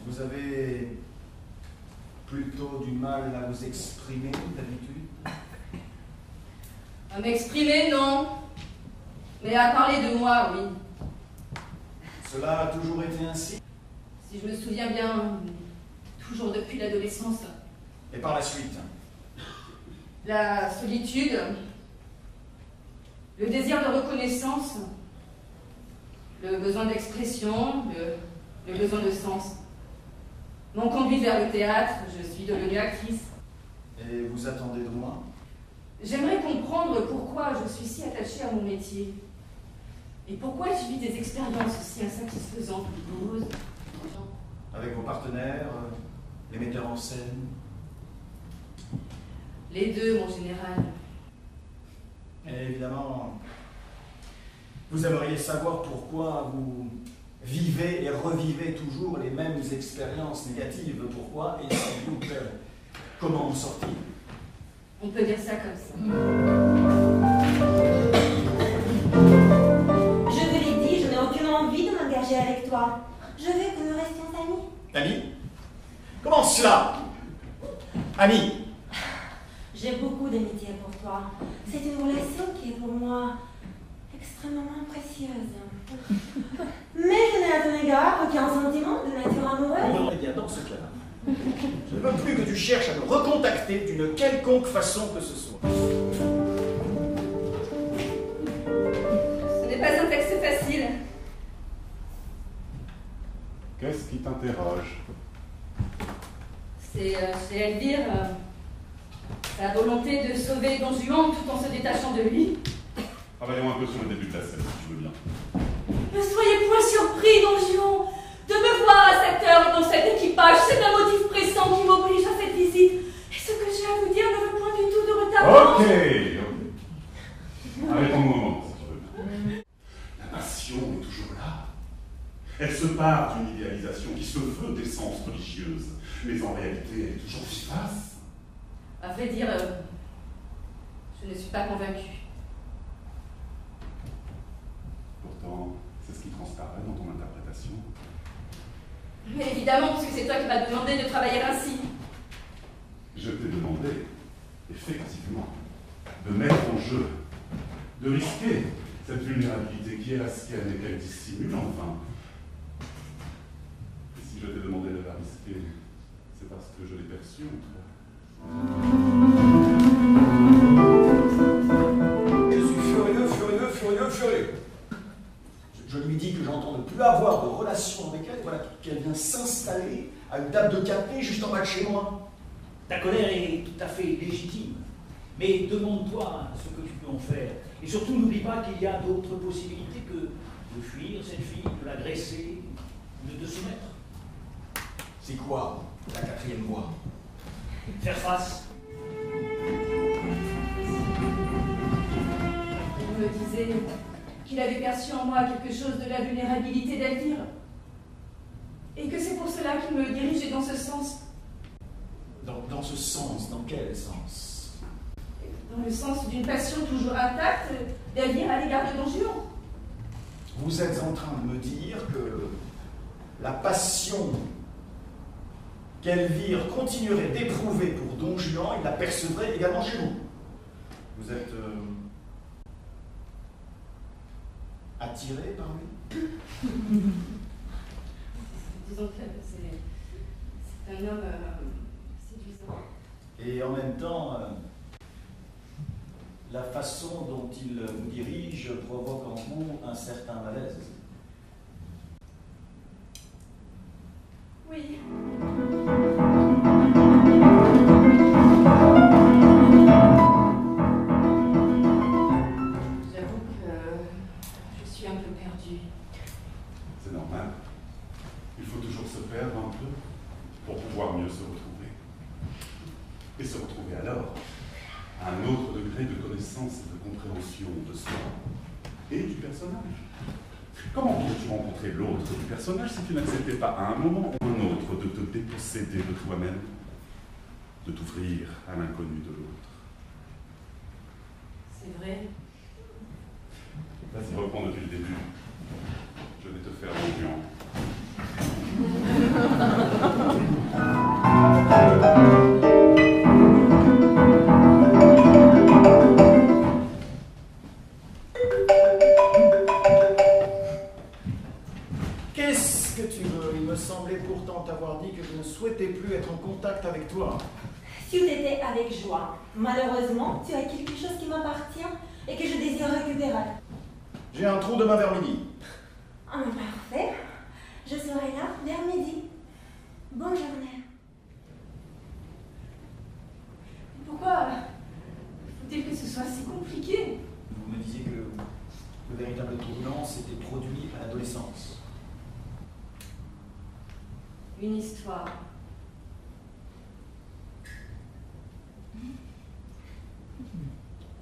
Vous avez plutôt du mal à vous exprimer d'habitude? À m'exprimer, non. Mais à parler de moi, oui. Cela a toujours été ainsi? Si je me souviens bien, toujours depuis l'adolescence. Et par la suite? La solitude, le désir de reconnaissance, le besoin d'expression, le besoin de sens m'ont conduit vers le théâtre. Je suis devenue actrice. Et vous attendez de moi? J'aimerais comprendre pourquoi je suis si attachée à mon métier. Et pourquoi je vis des expériences si insatisfaisantes ou douloureuses. Avec vos partenaires, les metteurs en scène? Les deux, mon général. Et évidemment, vous aimeriez savoir pourquoi vous vivez et revivez toujours les mêmes expériences négatives. Pourquoi et sans doute comment en sortir? On peut dire ça comme ça. Je te l'ai dit, je n'ai aucune envie de m'engager avec toi. Je veux que nous restions amis. Amis? Comment cela? Amis? J'ai beaucoup d'amitié pour toi. C'est une relation qui est pour moi extrêmement précieuse. Mais je n'ai à ton égard aucun sentiment de nature amoureuse. Eh bien, dans ce cas-là, je ne veux plus que tu cherches à me recontacter d'une quelconque façon que ce soit. Ce n'est pas un texte facile. Qu'est-ce qui t'interroge? C'est chez Elvire sa volonté de sauver Don Juan tout en se détachant de lui. Travaillons un peu sur le début de la scène, si tu veux bien. Ne soyez point surpris, Don Juan, de me voir à cette heure dans cet équipage. C'est un motif pressant qui m'oblige à cette visite. Et ce que j'ai à vous dire ne veut point du tout de retard. Ok. Arrêtons-nous un moment, si tu veux bien. La passion est toujours là. Elle se part d'une idéalisation qui se veut d'essence religieuse, mais en réalité, elle est toujours vivace. À vrai dire, je ne suis pas convaincue. Pourtant, c'est ce qui transparaît dans ton interprétation. Mais évidemment, puisque c'est toi qui m'as demandé de travailler ainsi. Je t'ai demandé, effectivement, de mettre en jeu, de risquer cette vulnérabilité qui est la sienne et qu'elle dissimule enfin. Et si je t'ai demandé de la risquer, c'est parce que je l'ai perçue en toi. Je suis furieux. Je lui dis que j'entends ne plus avoir de relation avec elle, voilà, qu'elle vient s'installer à une table de café juste en bas de chez moi. Ta colère est tout à fait légitime, mais demande-toi ce que tu peux en faire. Et surtout, n'oublie pas qu'il y a d'autres possibilités que de fuir cette fille, de l'agresser, de te soumettre. C'est quoi la quatrième voie? Faire face. Il me disait qu'il avait perçu en moi quelque chose de la vulnérabilité d'Elvire. Et que c'est pour cela qu'il me dirigeait dans ce sens. Dans ce sens, dans quel sens? Dans le sens d'une passion toujours intacte d'Elvire à l'égard de Don Juan. Vous êtes en train de me dire que la passion qu'Elvire continuerait d'éprouver pour Don Juan, il la percevrait également chez vous. Vous êtes attiré par lui? Disons que c'est un homme séduisant. Et en même temps, la façon dont il vous dirige provoque en vous un certain malaise. Oui. J'avoue que je suis un peu perdue. C'est normal. Il faut toujours se perdre un peu pour pouvoir mieux se retrouver. Et se retrouver alors à un autre degré de connaissance et de compréhension de soi et du personnage. Comment pourrais-tu rencontrer l'autre du personnage si tu n'acceptais pas à un moment ou un autre de te déposséder de toi-même, de t'ouvrir à l'inconnu de l'autre? C'est vrai. Vas-y, reprends depuis le début. Je vais te faire confiance. semblé pourtant t'avoir dit que je ne souhaitais plus être en contact avec toi. Si vous étiez avec joie, malheureusement, tu as quelque chose qui m'appartient et que je désire récupérer. J'ai un trou demain vers midi. Ah, parfait. Je serai là vers midi. Bonne journée. Pourquoi faut-il que ce soit si compliqué? Vous me disiez que le véritable tournant s'était produit à l'adolescence. Une histoire.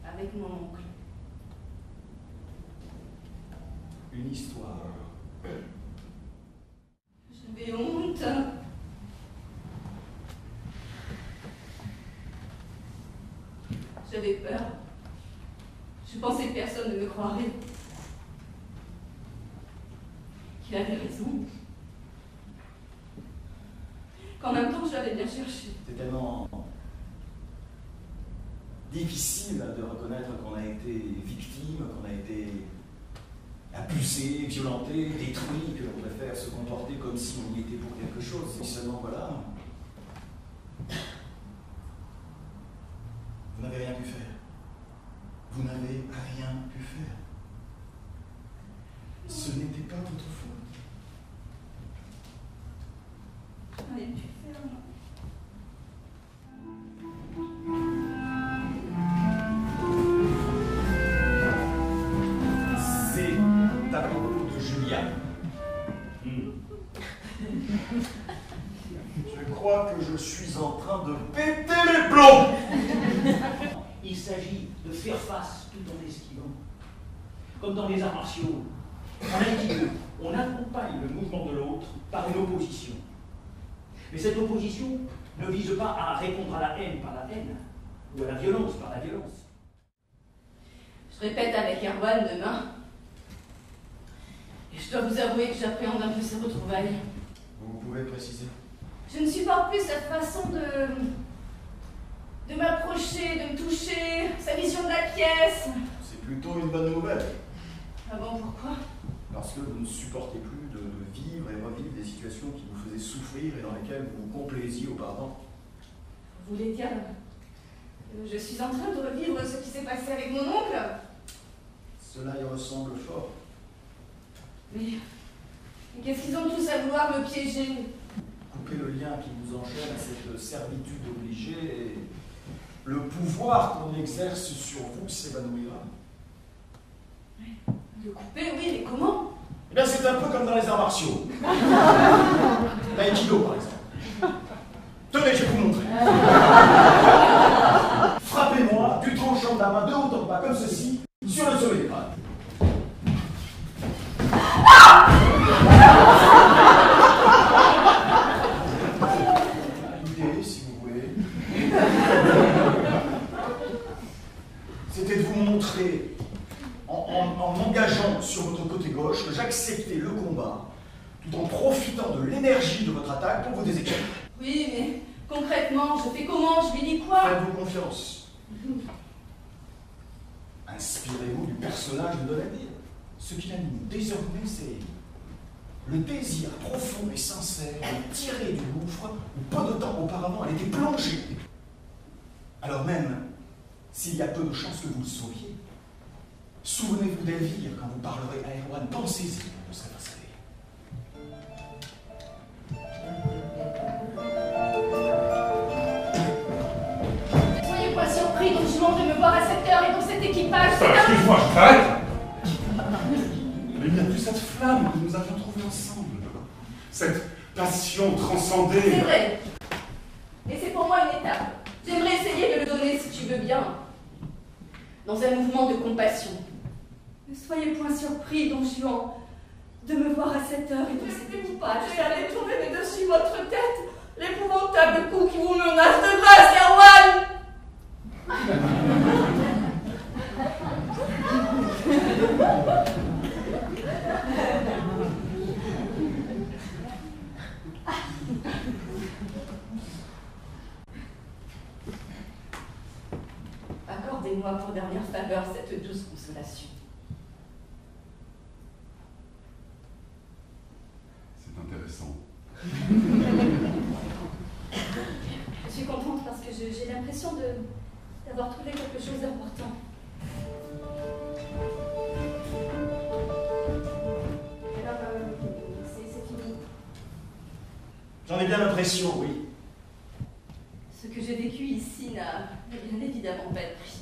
Avec mon oncle. Une histoire. J'avais honte. J'avais peur. Je pensais que personne ne me croirait. Qu'il avait raison. Qu'en même temps, je l'avais bien cherché. C'est tellement difficile de reconnaître qu'on a été victime, qu'on a été abusé, violenté, détruit, que l'on préfère se comporter comme si on y était pour quelque chose. Et seulement voilà, vous n'avez rien pu faire. Vous n'avez rien pu faire. Ce n'était pas votre faute. Rien pu faire, non. C'est à propos de Julia. Je crois que je suis en train de péter les plombs. Il s'agit de faire face tout en esquivant. Comme dans les arts martiaux, en équilibre, on accompagne le mouvement de l'autre par une opposition. Mais cette opposition ne vise pas à répondre à la haine par la haine, ou à la violence par la violence. Je répète avec Erwan demain. Et je dois vous avouer que j'appréhende un peu ces retrouvailles. Vous pouvez préciser? Je ne supporte plus cette façon de m'approcher, de me toucher, sa vision de la pièce. C'est plutôt une bonne nouvelle. Ah bon, pourquoi? Parce que vous ne supportez plus de vivre et revivre des situations qui vous faisaient souffrir et dans lesquelles vous vous complaisiez auparavant. Vous voulez dire que je suis en train de revivre ce qui s'est passé avec mon oncle? Cela y ressemble fort. Mais qu'est-ce qu'ils ont tous à vouloir me piéger? Coupez le lien qui vous enchaîne à cette servitude obligée et le pouvoir qu'on exerce sur vous s'évanouira. Le couper, oui, mais comment? Eh bien, c'est un peu comme dans les arts martiaux. L'aïkido, par exemple. Tenez, je vais vous montrer. Frappez-moi du tranchant de la main de haut en bas, comme ceci, sur le sommet des pattes. Écoutez, si vous voulez. C'était de vous montrer, en m'engageant sur votre côté gauche, que j'acceptais le combat, tout en profitant de l'énergie de votre attaque pour vous déséquilibrer. Oui, mais concrètement, je fais comment? Je lui dis quoi? Faites-vous confiance. Inspirez-vous du personnage de Donadille. Ce qui l'anime désormais, c'est le désir profond et sincère de tirer du gouffre où peu de temps auparavant elle était plongée. Alors même, s'il y a peu de chances que vous le sauviez, souvenez-vous d'Elvire quand vous parlerez à Erwan, pensez-y, vous serez pas salé. Ne soyez pas surpris, donc je demande de me voir à cette heure et dans cet équipage. Excuse-moi, je t'arrête. Mais il n'y a plus cette flamme que nous avions trouvée ensemble. Cette passion transcendée. C'est vrai. Et c'est pour moi une étape. J'aimerais essayer de le donner, si tu veux bien, dans un mouvement de compassion. Ne soyez point surpris, Don Juan, de me voir à cette heure et dans cet équipage. J'ai à détourner de dessus votre tête l'épouvantable coup qui vous menace de grâce, Erwan. Accordez-moi pour dernière faveur cette douce consolation. C'est intéressant. l'impression d'avoir trouvé quelque chose d'important. Alors, c'est fini. J'en ai bien l'impression, oui. Ce que j'ai vécu ici n'a bien évidemment pas de prix.